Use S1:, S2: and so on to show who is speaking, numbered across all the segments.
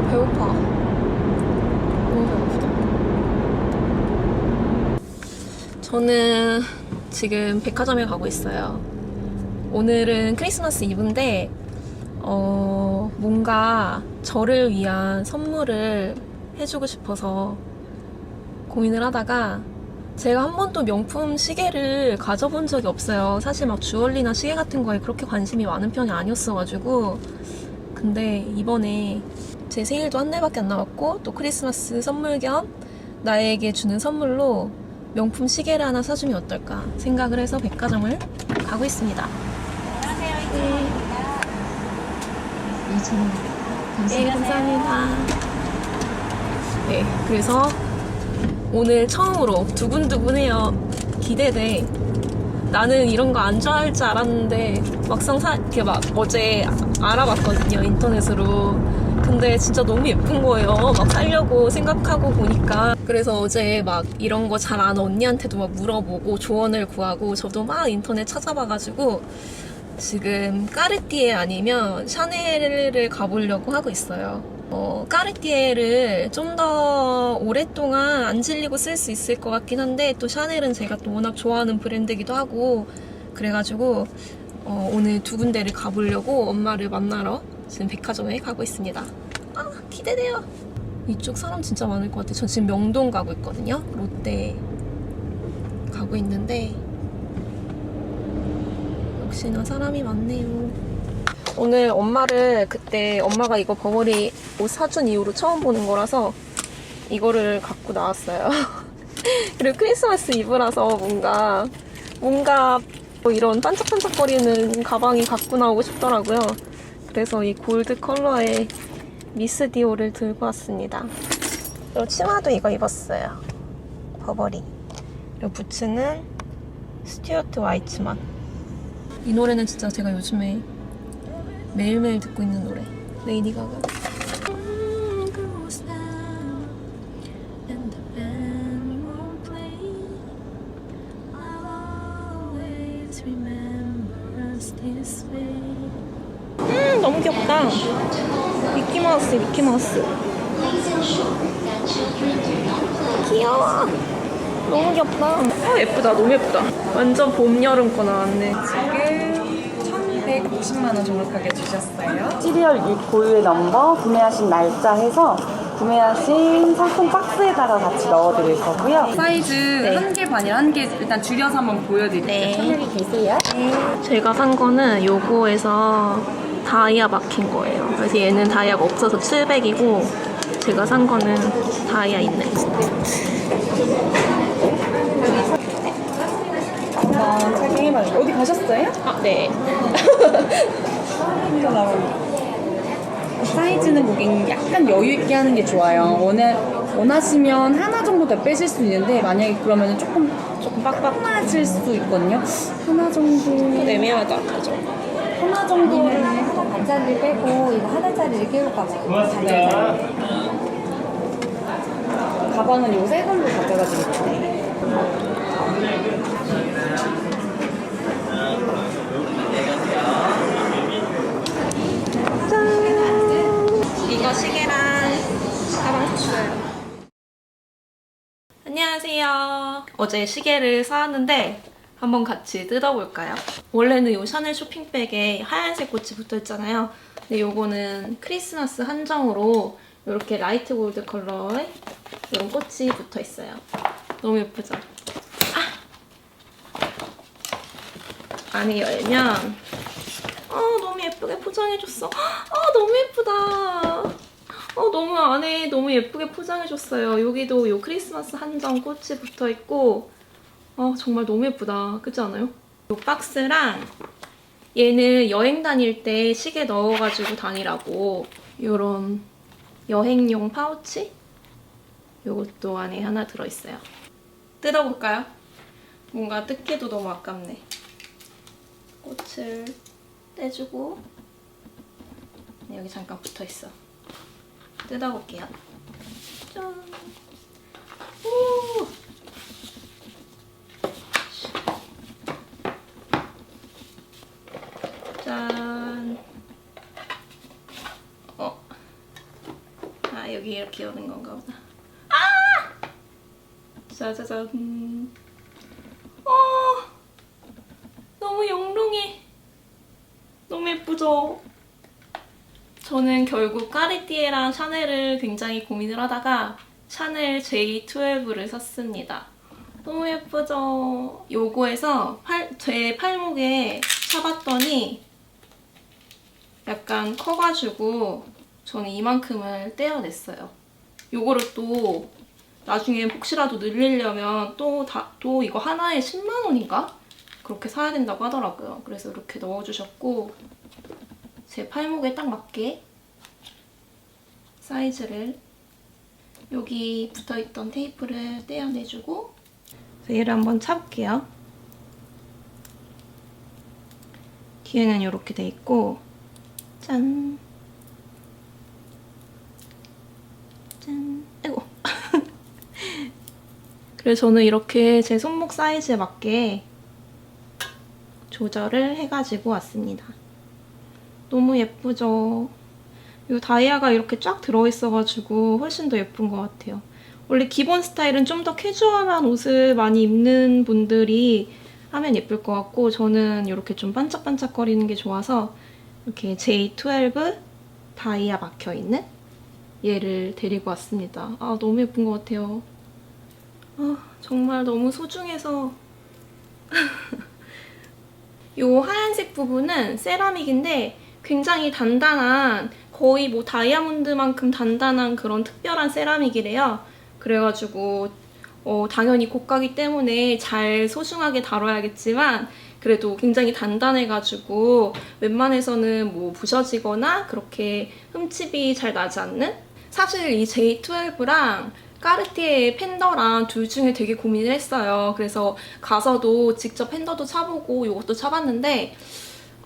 S1: 배고파. 너무 배고프다. 저는 지금 백화점에 가고 있어요. 오늘은 크리스마스 이브인데 뭔가 저를 위한 선물을 해주고 싶어서 고민을 하다가 제가 한 번도 명품 시계를 가져본 적이 없어요. 사실 막 주얼리나 시계 같은 거에 그렇게 관심이 많은 편이 아니었어가지고. 근데 이번에 제 생일도 한 달밖에 안 남았고 또 크리스마스 선물 겸 나에게 주는 선물로 명품 시계를 하나 사주면 어떨까 생각을 해서 백화점을 가고 있습니다. 네, 감사합니다. 네, 그래서 오늘 처음으로 두근두근해요. 기대돼. 나는 이런 거 안 좋아할 줄 알았는데 막상 이렇게 막 어제 알아봤거든요, 인터넷으로. 근데 진짜 너무 예쁜 거예요. 막 사려고 생각하고 보니까. 그래서 어제 막 이런 거 잘 아는 언니한테도 막 물어보고 조언을 구하고 저도 막 인터넷 찾아봐가지고 지금 까르띠에 아니면 샤넬을 가보려고 하고 있어요. 까르띠에를 좀 더 오랫동안 안 질리고 쓸 수 있을 것 같긴 한데 또 샤넬은 제가 또 워낙 좋아하는 브랜드이기도 하고 그래가지고 오늘 두 군데를 가보려고 엄마를 만나러 지금 백화점에 가고 있습니다. 아, 기대돼요. 이쪽 사람 진짜 많을 것 같아요. 저 지금 명동 가고 있거든요. 롯데 가고 있는데 역시나 사람이 많네요. 오늘 엄마를 그때 엄마가 이거 버버리 옷 사준 이후로 처음 보는 거라서 이거를 갖고 나왔어요. 그리고 크리스마스 이브라서 뭔가 뭐 이런 반짝반짝거리는 가방이 갖고 나오고 싶더라고요. 그래서 이 골드 컬러의 미스 디오를 들고 왔습니다. 그리고 치마도 이거 입었어요. 버버리. 그리고 부츠는 스튜어트 와이츠만. 이 노래는 진짜 제가 요즘에 매일매일 듣고 있는 노래. 레이디 가가. 너무 귀엽다. 미키마우스, 미키마우스. 귀여워. 너무 귀엽다. 예쁘다, 너무 예쁘다. 완전 봄, 여름 거 나왔네.
S2: 지금 1,150만 원 정확하게 주셨어요.
S3: 12월 고유의 넘버 구매하신 날짜 해서 구매하신 상품 박스에다가 같이 넣어드릴 거고요.
S2: 사이즈
S1: 네.
S2: 한 개 반이랑 한 개 일단 줄여서 한번 보여드릴게요.
S1: 네.
S3: 여기 계세요?
S1: 제가 산 거는 요거에서 다이아 박힌 거예요. 그래서 얘는 다이아가 없어서 700이고 제가 산 거는 다이아 있네.
S2: 한번 착용해봐요. 어디 가셨어요?
S1: 아, 네.
S2: 혼자 나오고. 사이즈는 고객님 약간 여유 있게 하는 게 좋아요. 원하시면 하나 정도 더 빼실 수 있는데 만약에 그러면 조금 빡빡 맞을 수 있거든요. 하나 정도.
S1: 애매하다. 그죠?
S2: 하나 정도는
S4: 하나 반짜리를 빼고 이거 하나짜리를 끼울까 봐요.
S2: 네. 가방은 요 세 건도 가져가 드릴게요.
S1: 이거 시계랑 가방 샀어요. 안녕하세요. 어제 시계를 사왔는데 한번 같이 뜯어볼까요? 원래는 이 샤넬 쇼핑백에 하얀색 꽃이 붙어있잖아요. 근데 요거는 크리스마스 한정으로 이렇게 라이트 골드 컬러의 이런 꽃이 붙어있어요. 너무 예쁘죠? 안에 열면 너무 예쁘게 포장해줬어. 너무 예쁘다. 너무 안에 너무 예쁘게 포장해줬어요. 여기도 요 크리스마스 한정 꽃이 붙어있고 정말 너무 예쁘다. 그렇지 않아요? 요 박스랑 얘는 여행 다닐 때 시계 넣어가지고 다니라고 요런 여행용 파우치? 요것도 안에 하나 들어있어요. 뜯어볼까요? 뭔가 뜯기도 너무 아깝네. 꽃을 떼주고 여기 잠깐 붙어있어. 뜯어볼게요. 짠! 오! 여기 이렇게 여는 건가 보다. 아! 짜자잔. 너무 영롱해. 너무 예쁘죠? 저는 결국 까르띠에랑 샤넬을 굉장히 고민을 하다가 샤넬 J12를 샀습니다. 너무 예쁘죠? 요거에서 제 팔목에 차봤더니 약간 커가지고 저는 이만큼을 떼어냈어요. 요거를 또 나중에 혹시라도 늘리려면 또 이거 하나에 10만 원인가? 그렇게 사야 된다고 하더라고요. 그래서 이렇게 넣어주셨고 제 팔목에 딱 맞게 사이즈를 여기 붙어있던 테이프를 떼어내주고 얘를 한번 차볼게요. 뒤에는 이렇게 돼 있고 짠! 짠! 아이고! 그래서 저는 이렇게 제 손목 사이즈에 맞게 조절을 해가지고 왔습니다. 너무 예쁘죠? 이 다이아가 이렇게 쫙 들어있어가지고 훨씬 더 예쁜 것 같아요. 원래 기본 스타일은 좀 더 캐주얼한 옷을 많이 입는 분들이 하면 예쁠 것 같고 저는 이렇게 좀 반짝반짝거리는 게 좋아서 이렇게 J12 다이아 막혀있는 얘를 데리고 왔습니다. 아, 너무 예쁜 것 같아요. 아, 정말 너무 소중해서 이 하얀색 부분은 세라믹인데 굉장히 단단한 거의 뭐 다이아몬드만큼 단단한 그런 특별한 세라믹이래요. 그래가지고 당연히 고가기 때문에 잘 소중하게 다뤄야겠지만 그래도 굉장히 단단해가지고 웬만해서는 뭐 부셔지거나 그렇게 흠집이 잘 나지 않는? 사실 이 J12랑 까르띠에 팬더랑 둘 중에 되게 고민을 했어요. 그래서 가서도 직접 팬더도 차보고 이것도 차봤는데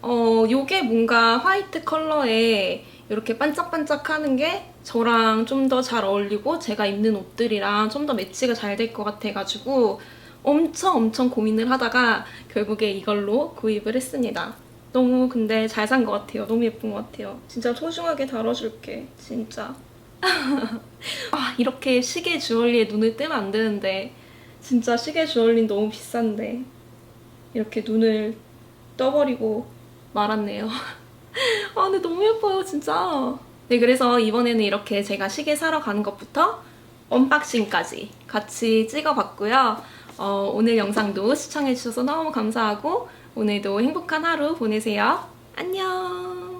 S1: 요게 뭔가 화이트 컬러에 이렇게 반짝반짝하는 게 저랑 좀 더 잘 어울리고 제가 입는 옷들이랑 좀 더 매치가 잘 될 것 같아가지고 엄청 고민을 하다가 결국에 이걸로 구입을 했습니다. 너무 근데 잘 산 것 같아요. 너무 예쁜 것 같아요. 진짜 소중하게 다뤄줄게. 진짜. 아, 이렇게 시계 주얼리에 눈을 뜨면 안 되는데 진짜 시계 주얼리는 너무 비싼데 이렇게 눈을 떠버리고 말았네요. 아, 근데 너무 예뻐요, 진짜. 네, 그래서 이번에는 이렇게 제가 시계 사러 가는 것부터 언박싱까지 같이 찍어봤고요. 오늘 영상도 시청해주셔서 너무 감사하고 오늘도 행복한 하루 보내세요. 안녕!